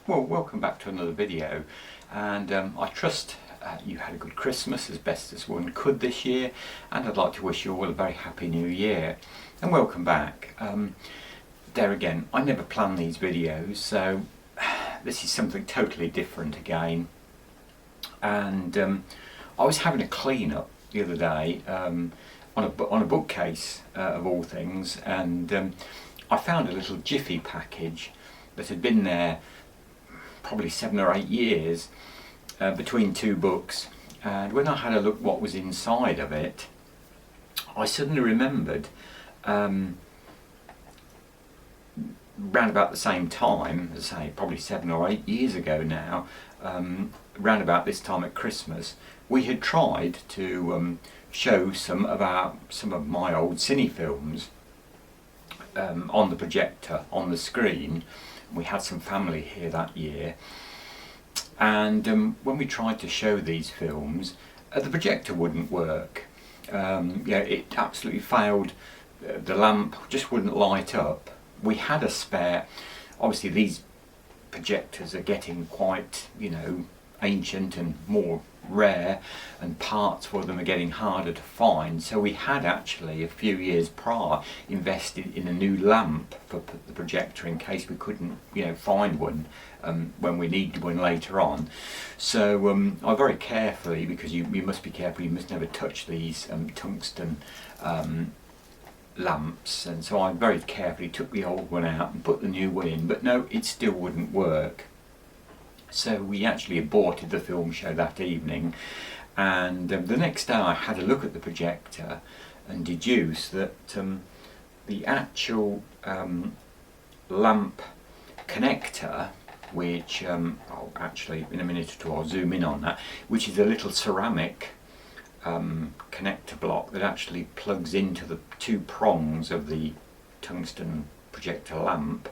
Well, welcome back to another video, and I trust you had a good Christmas as best as one could this year, and I'd like to wish you all a very happy new year and welcome back. There again, I never plan these videos, so this is something totally different again. And I was having a clean up the other day on a bookcase of all things, and I found a little Jiffy package that had been there probably 7 or 8 years between two books, and when I had a look what was inside of it, I suddenly remembered round about the same time, as I say, probably 7 or 8 years ago now, round about this time at Christmas, we had tried to show some of my old cine films on the projector, on the screen. We had some family here that year, and when we tried to show these films, the projector wouldn't work. It absolutely failed. The lamp just wouldn't light up. We had a spare. Obviously these projectors are getting quite, ancient and more rare, and parts for them are getting harder to find, so we had actually a few years prior invested in a new lamp for the projector in case we couldn't find one when we needed one later on. So I very carefully, because you must be careful, you must never touch these tungsten lamps, and so I very carefully took the old one out and put the new one in, but no, it still wouldn't work. So we actually aborted the film show that evening, and the next day I had a look at the projector and deduced that the actual lamp connector, which I'll actually in a minute or two I'll zoom in on that, which is a little ceramic connector block that actually plugs into the two prongs of the tungsten projector lamp.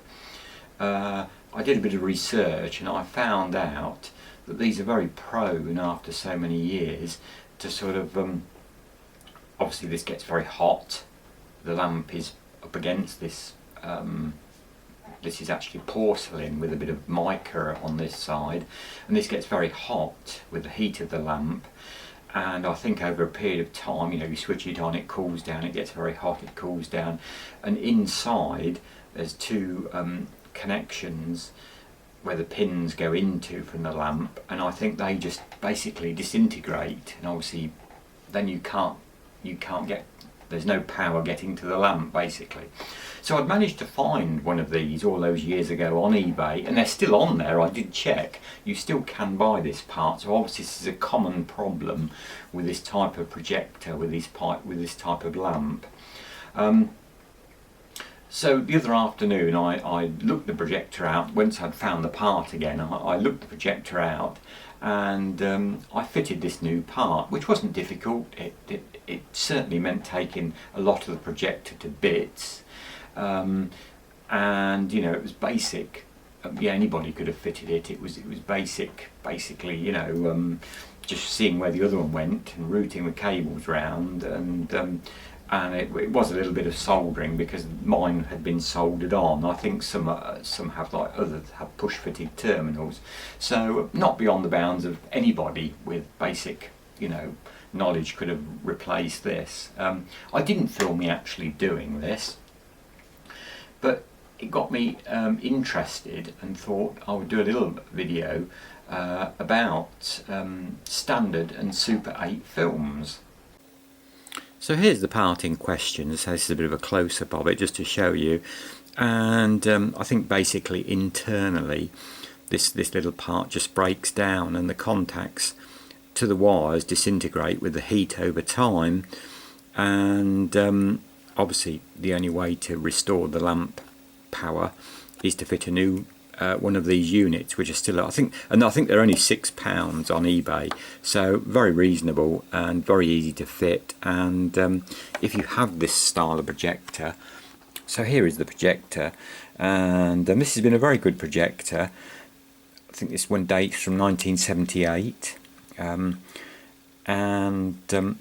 I did a bit of research and I found out that these are very prone, after so many years, to sort of obviously this gets very hot. The lamp is up against this, this is actually porcelain with a bit of mica on this side, and this gets very hot with the heat of the lamp, and I think over a period of time, you switch it on, it cools down, it gets very hot, it cools down, and inside there's two connections where the pins go into from the lamp, and I think they just basically disintegrate, and obviously then you can't get, there's no power getting to the lamp basically. So I'd managed to find one of these all those years ago on eBay, and they're still on there. I did check, you still can buy this part, so obviously this is a common problem with this type of projector, with this type of lamp. So the other afternoon I looked the projector out. Once I'd found the part again, I looked the projector out, and I fitted this new part, which wasn't difficult. It certainly meant taking a lot of the projector to bits, and it was basic. Anybody could have fitted it. It was basic, basically. Just seeing where the other one went and routing the cables round, and it was a little bit of soldering because mine had been soldered on. I think some have, like others have push fitted terminals, so not beyond the bounds of anybody with basic knowledge could have replaced this. I didn't film me actually doing this, but it got me interested, and thought I would do a little video about standard and Super 8 films. So here's the part in question. So this is a bit of a close-up of it just to show you, and I think basically internally this little part just breaks down, and the contacts to the wires disintegrate with the heat over time, and obviously the only way to restore the lamp power is to fit a new one of these units, which are still, I think they're only £6 on eBay, so very reasonable and very easy to fit. And if you have this style of projector, so here is the projector, and this has been a very good projector. I think this one dates from 1978, and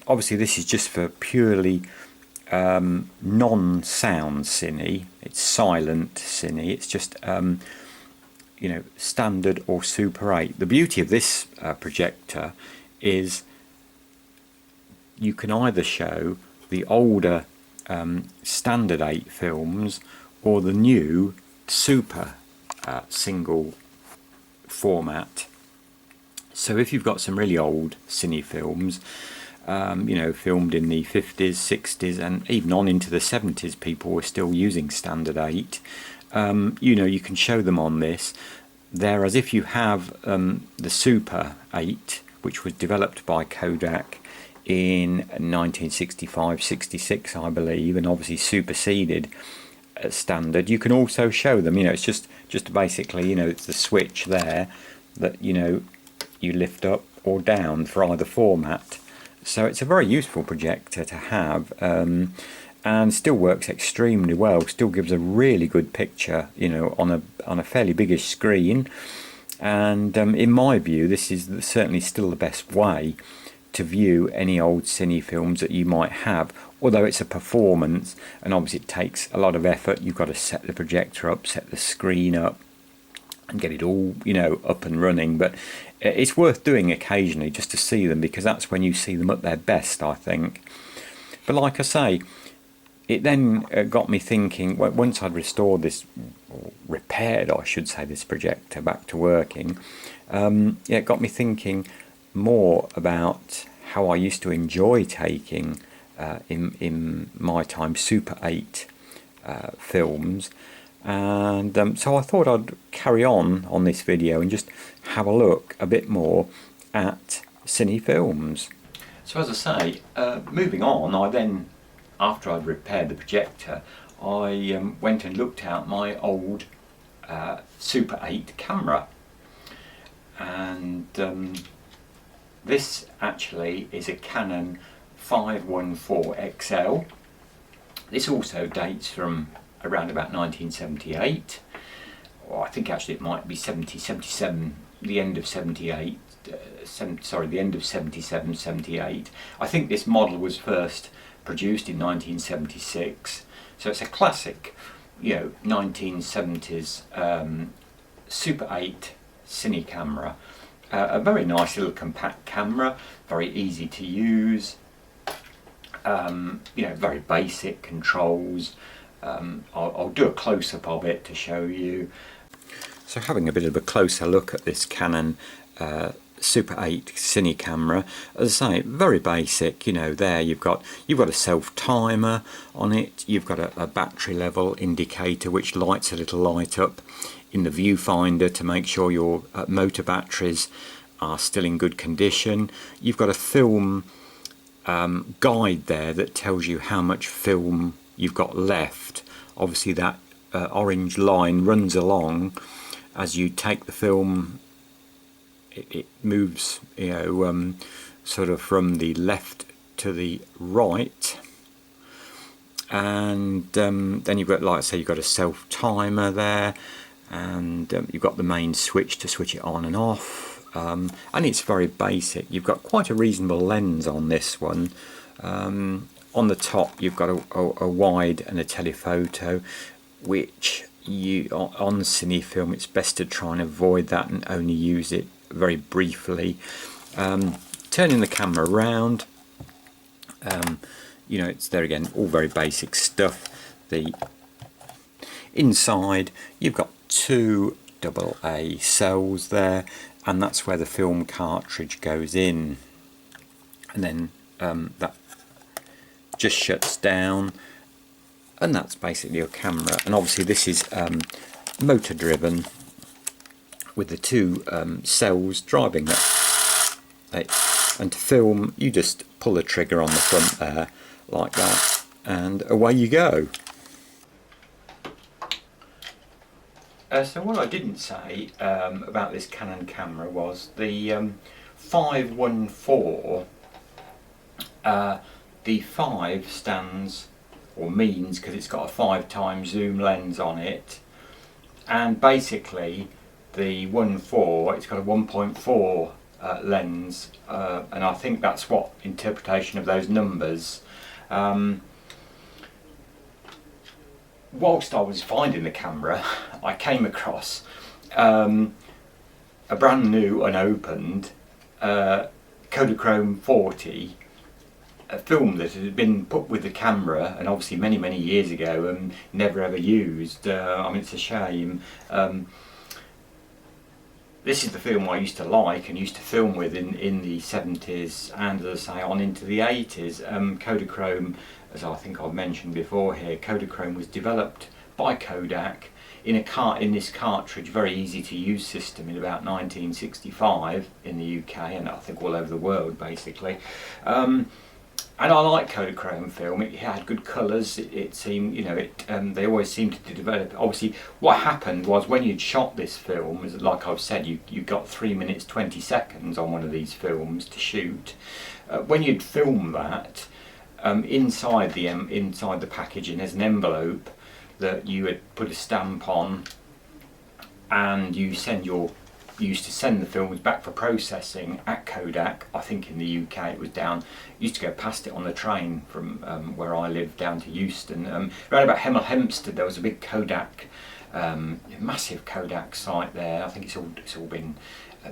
obviously this is just for purely non-sound cine. It's silent cine. It's just you know, standard or Super 8. The beauty of this projector is you can either show the older standard 8 films or the new Super single format. So if you've got some really old cine films, you know, filmed in the 50s, 60s and even on into the 70s, people were still using standard 8. You know, you can show them on this. Whereas if you have the Super 8, which was developed by Kodak in 1965-66, I believe, and obviously superseded standard, you can also show them. You know, it's just basically, you know, it's the switch there that, you know, you lift up or down for either format. So it's a very useful projector to have, and still works extremely well. Still gives a really good picture, you know, on a fairly biggish screen. And in my view, this is certainly still the best way to view any old cine films that you might have. Although it's a performance, and obviously it takes a lot of effort. You've got to set the projector up, set the screen up, and get it all, you know, up and running. But it's worth doing occasionally just to see them, because that's when you see them at their best, I think. But like I say, it then got me thinking, once I'd restored this, or repaired I should say, this projector back to working, yeah, it got me thinking more about how I used to enjoy taking in my time Super 8 films. And so I thought I'd carry on this video and just have a look a bit more at cine films. So as I say, moving on, I then, after I'd repaired the projector, I went and looked out my old Super 8 camera, and this actually is a Canon 514 XL. This also dates from around about 1978, or I think actually it might be 77, the end of 78, the end of 77, 78. I think this model was first produced in 1976, so it's a classic, you know, 1970s Super 8 cine camera. A very nice little compact camera, very easy to use, you know, very basic controls. I'll do a close-up of it to show you. So having a bit of a closer look at this Canon Super 8 cine camera, as I say, very basic. You know, there you've got a self timer on it. You've got a battery level indicator which lights a little light up in the viewfinder to make sure your motor batteries are still in good condition. You've got a film guide there that tells you how much film you've got left. Obviously that orange line runs along as you take the film. It moves, you know, sort of from the left to the right, and then you've got, like I say, you've got a self timer there, and you've got the main switch to switch it on and off, and it's very basic. You've got quite a reasonable lens on this one. On the top you've got a wide and a telephoto, which on cine film it's best to try and avoid that and only use it very briefly. Turning the camera around, you know, it's there again, all very basic stuff. The inside you've got two AA cells there, and that's where the film cartridge goes in, and then that just shuts down, and that's basically your camera. And obviously this is motor driven, with the two cells driving that. And to film, you just pull the trigger on the front there like that, and away you go. So what I didn't say about this Canon camera was the 514. The 5 stands, or means, because it's got a 5x zoom lens on it, and basically the 1.4, it's got a 1.4 lens, and I think that's what interpretation of those numbers. Whilst I was finding the camera, I came across a brand new unopened Kodachrome 40, a film that had been put with the camera, and obviously many years ago, and never ever used. I mean, it's a shame. This is the film I used to like and used to film with in the 70s and, as I say, on into the 80s. Kodachrome, as I think I've mentioned before here, Kodachrome was developed by Kodak in this cartridge, very easy to use system in about 1965 in the UK, and I think all over the world basically. And I like Kodachrome film. It had good colours. It seemed, you know, they always seemed to develop. Obviously, what happened was when you'd shot this film, like I've said, you got 3 minutes 20 seconds on one of these films to shoot. When you'd film that, inside the packaging, there's an envelope that you would put a stamp on, and you used to send the films back for processing at Kodak. I think in the UK it was down, used to go past it on the train from where I lived down to Euston. Around about Hemel Hempstead there was a big Kodak, massive Kodak site there. I think it's all been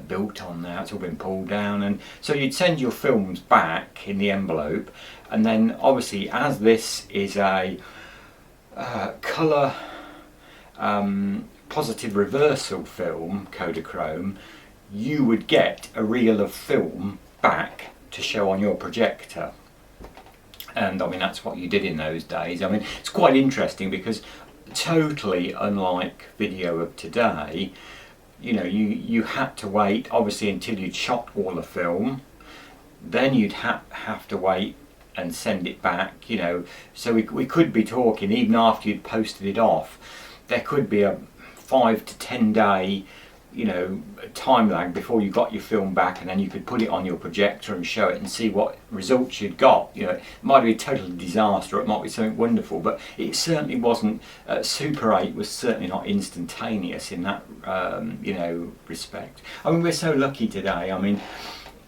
built on now, it's all been pulled down, and so you'd send your films back in the envelope, and then obviously as this is a colour positive reversal film, Kodachrome, you would get a reel of film back to show on your projector. And I mean, that's what you did in those days. I mean, it's quite interesting because totally unlike video of today, you know, you had to wait obviously until you'd shot all the film, then you'd have to wait and send it back, you know. So we could be talking, even after you'd posted it off, there could be a 5 to 10 day, you know, time lag before you got your film back, and then you could put it on your projector and show it and see what results you'd got. You know, it might be a total disaster, it might be something wonderful, but it certainly wasn't. Super 8 was certainly not instantaneous in that, you know, respect. I mean, we're so lucky today. I mean,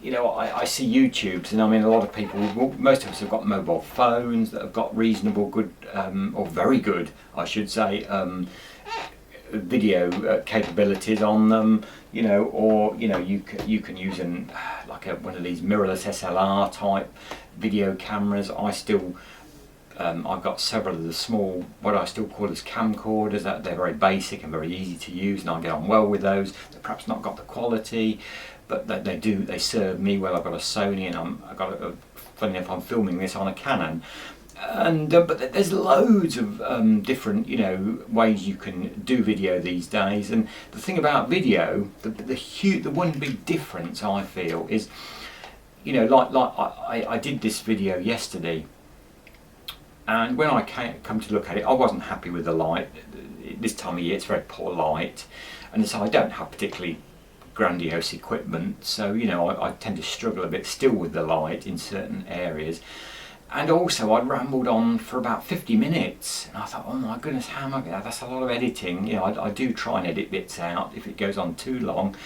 you know, I see YouTubes, and I mean, a lot of people, most of us have got mobile phones that have got reasonable good, or very good, I should say, video capabilities on them, you know, or you know, you can use one of these mirrorless SLR type video cameras. I've got several of the small, what I still call as camcorders. That they're very basic and very easy to use, and I get on well with those. They've perhaps not got the quality, but they serve me well. I've got a Sony, and funny enough, I'm filming this on a Canon. And but there's loads of different, you know, ways you can do video these days. And the thing about video, the one big difference I feel is, you know, like I did this video yesterday, and when I come to look at it, I wasn't happy with the light. This time of year it's very poor light, and so I don't have particularly grandiose equipment, so you know, I tend to struggle a bit still with the light in certain areas. And also I rambled on for about 50 minutes, and I thought, oh my goodness, how am I going to, that's a lot of editing. You know, I do try and edit bits out if it goes on too long.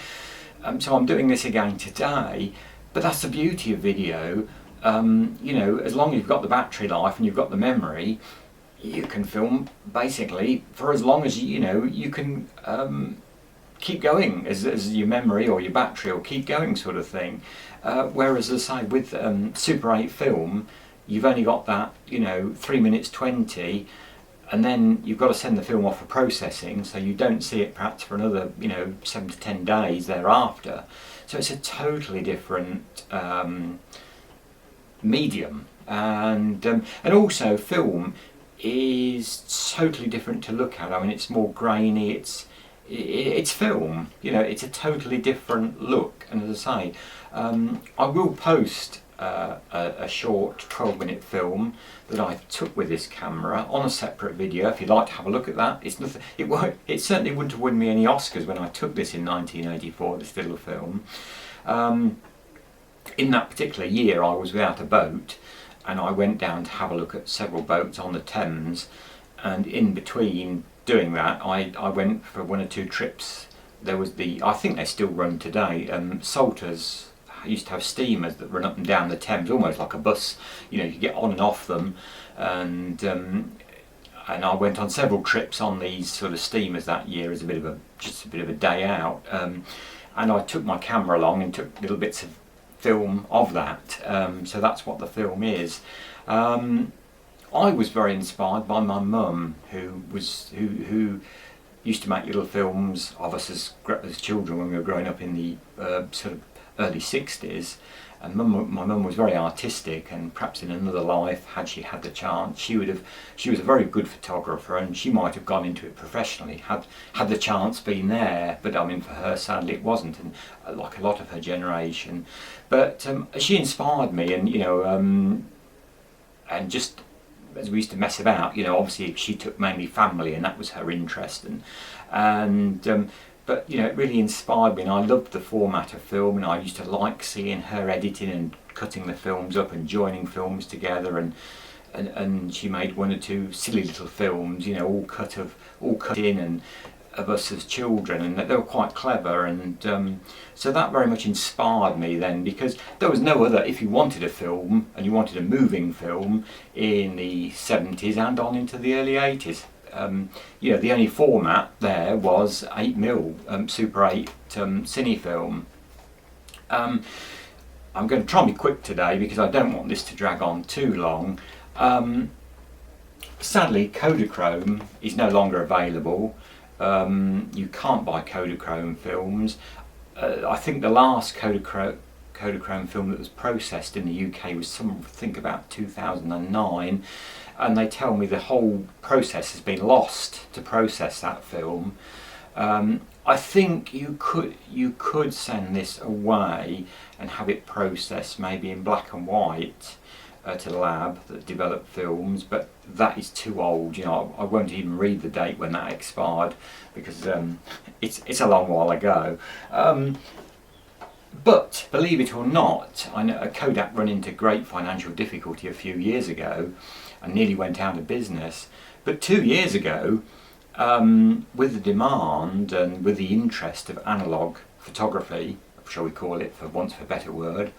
So I'm doing this again today, but that's the beauty of video. You know, as long as you've got the battery life and you've got the memory, you can film basically for as long as you know you can keep going, as your memory or your battery will keep going, sort of thing. Whereas, as I say, with Super 8 film, you've only got that, you know, 3 minutes 20, and then you've got to send the film off for processing, so you don't see it perhaps for another, you know, 7 to 10 days thereafter. So it's a totally different medium, and also film is totally different to look at. I mean, it's more grainy. It's film. You know, it's a totally different look. And as I say, I will post a short 12-minute film that I took with this camera on a separate video if you'd like to have a look at that. It's nothing, it certainly wouldn't have won me any Oscars when I took this in 1984, this little film. In that particular year I was without a boat, and I went down to have a look at several boats on the Thames, and in between doing that I went for 1 or 2 trips. There was I think they still run today, Salters used to have steamers that run up and down the Thames almost like a bus. You know, you get on and off them, and and I went on several trips on these sort of steamers that year as just a bit of a day out, and I took my camera along and took little bits of film of that. So that's what the film is. I was very inspired by my mum, who used to make little films of us as children when we were growing up in the sort of early 60s. And my mum was very artistic, and perhaps in another life, had she had the chance, she was a very good photographer, and she might have gone into it professionally had the chance been there. But I mean, for her, sadly, it wasn't, and like a lot of her generation. But she inspired me, and and just as we used to mess about, obviously she took mainly family, and that was her interest, but it really inspired me, and I loved the format of film, and I used to like seeing her editing and cutting the films up and joining films together, and she made one or two silly little films, all cut in, and of us as children, and they were quite clever, and so that very much inspired me then, because there was no other. If you wanted a film, and you wanted a moving film in the 70s and on into the early 80s, the only format there was 8mm Super 8 cine film. I'm going to try and be quick today because I don't want this to drag on too long. Sadly, Kodachrome is no longer available. You can't buy Kodachrome films. I think the last Kodachrome film that was processed in the UK was about 2009, and they tell me the whole process has been lost to process that film. I think you could send this away and have it processed maybe in black and white to the lab that develop films, but that is too old. I won't even read the date when that expired, because it's a long while ago. But believe it or not, I know Kodak ran into great financial difficulty a few years ago and nearly went out of business. But 2 years ago, with the demand and with the interest of analogue photography, shall we call it, for want of a better word,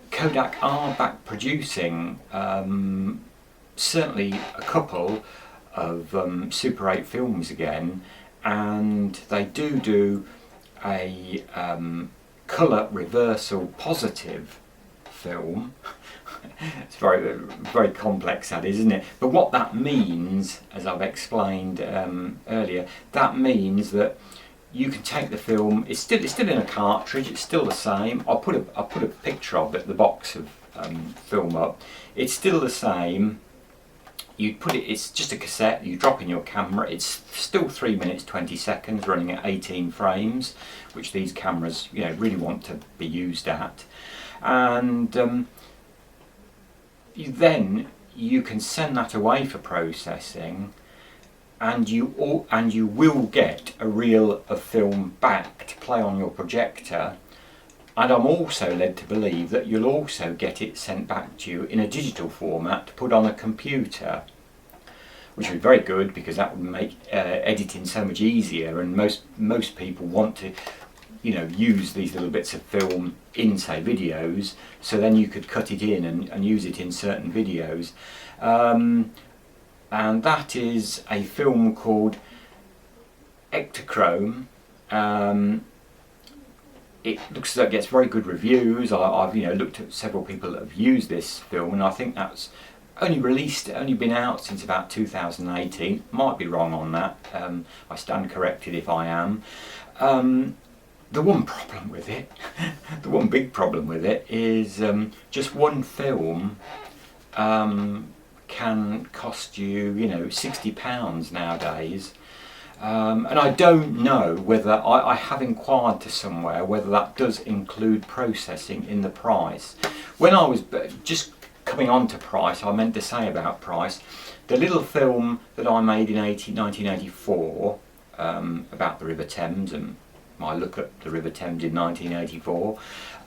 Kodak are back producing certainly a couple of Super 8 films again, and they do a colour reversal positive film. It's very, very complex, that is, isn't it? But what that means, as I've explained earlier, that means that you can take the film. It's still in a cartridge. It's still the same. I'll put a picture of it, the box of film up. It's still the same. You put it. It's just a cassette. You drop in your camera. It's still 3 minutes 20 seconds, running at 18 frames, which these cameras, really want to be used at. And then you can send that away for processing, and you will get a reel of film back to play on your projector. And I'm also led to believe that you'll also get it sent back to you in a digital format to put on a computer, which would be very good, because that would make editing so much easier. And most people want to use these little bits of film in, say, videos, so then you could cut it in and use it in certain videos. And that is a film called Kodachrome. It looks as though it gets very good reviews. I've looked at several people that have used this film, and I think that's only been out since about 2018. Might be wrong on that. I stand corrected if I am. The one problem with it, the one big problem with it, is just one film can cost you, £60 nowadays. And I don't know whether, I have inquired to somewhere whether that does include processing in the price. When I was just coming on to price, I meant to say about price, the little film that I made in 1984 about the River Thames and my look at the River Thames in 1984,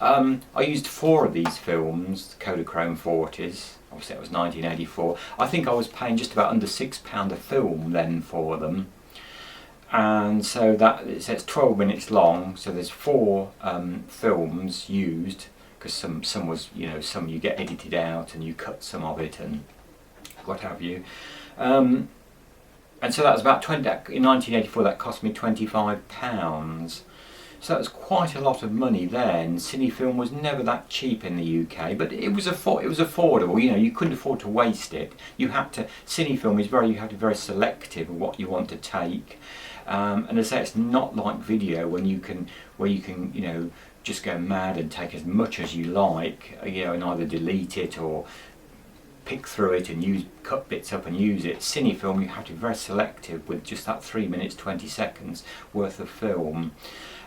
I used 4 of these films, Kodachrome 40s. Obviously that was 1984. I think I was paying just about under £6 a film then for them. And so it's 12 minutes long, so there's 4 films used, because some was, some you get edited out and you cut some of it, and what have you. And so that was about in 1984. That cost me £25. So that was quite a lot of money then. Cine film was never that cheap in the UK, but it was affordable. You know, you couldn't afford to waste it. You had to. Cine film is you have to be very selective of what you want to take. And as I say, it's not like video where you can you know, just go mad and take as much as you like, you know, and either delete it or pick through it and cut bits up and use it. Cine film, you have to be very selective with just that 3 minutes 20 seconds worth of film.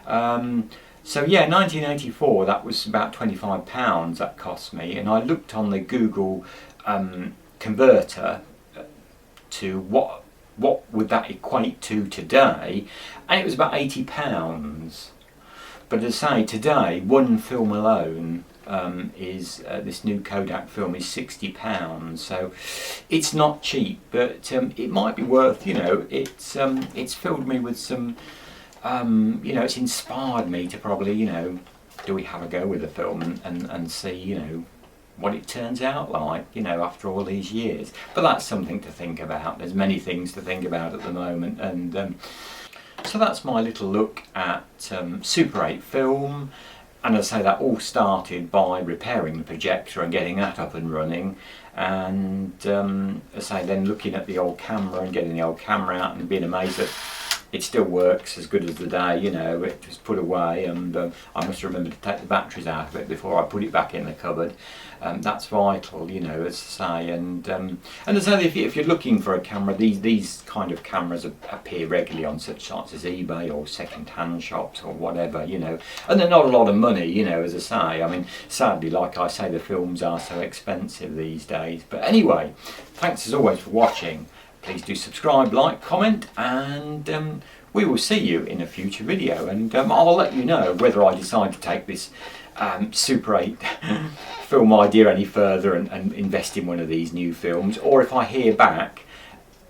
So yeah, 1984, that was about £25 that cost me, and I looked on the Google converter to what would that equate to today, and it was about £80. But as I say, today one film alone is this new Kodak film is £60, so it's not cheap, but it might be worth, you know, it's filled me with some, you know, it's inspired me to probably, you know, do we have a go with the film and see, you know, what it turns out like, you know, after all these years. But that's something to think about. There's many things to think about at the moment, and so that's my little look at Super 8 film. And as I say, that all started by repairing the projector and getting that up and running, and as I say, then looking at the old camera and getting the old camera out and being amazed that it still works as good as the day, you know. It was put away, and I must remember to take the batteries out of it before I put it back in the cupboard. That's vital, you know, as I say. And as I say, if you're looking for a camera, these kind of cameras appear regularly on such sites as eBay or second-hand shops or whatever, you know. And they're not a lot of money, you know, as I say. I mean, sadly, like I say, the films are so expensive these days. But anyway, thanks as always for watching. Please do subscribe, like, comment, and we will see you in a future video. And I'll let you know whether I decide to take this Super 8 film idea any further and invest in one of these new films, or if I hear back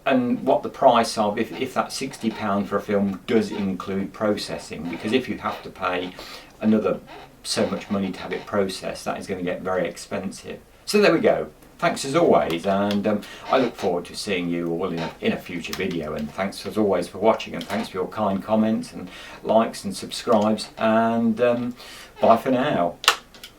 and what the price of, if that £60 for a film does include processing, because if you have to pay another so much money to have it processed, that is going to get very expensive. So there we go. Thanks as always, and I look forward to seeing you all in a future video. And thanks as always for watching, and thanks for your kind comments and likes and subscribes, and bye for now.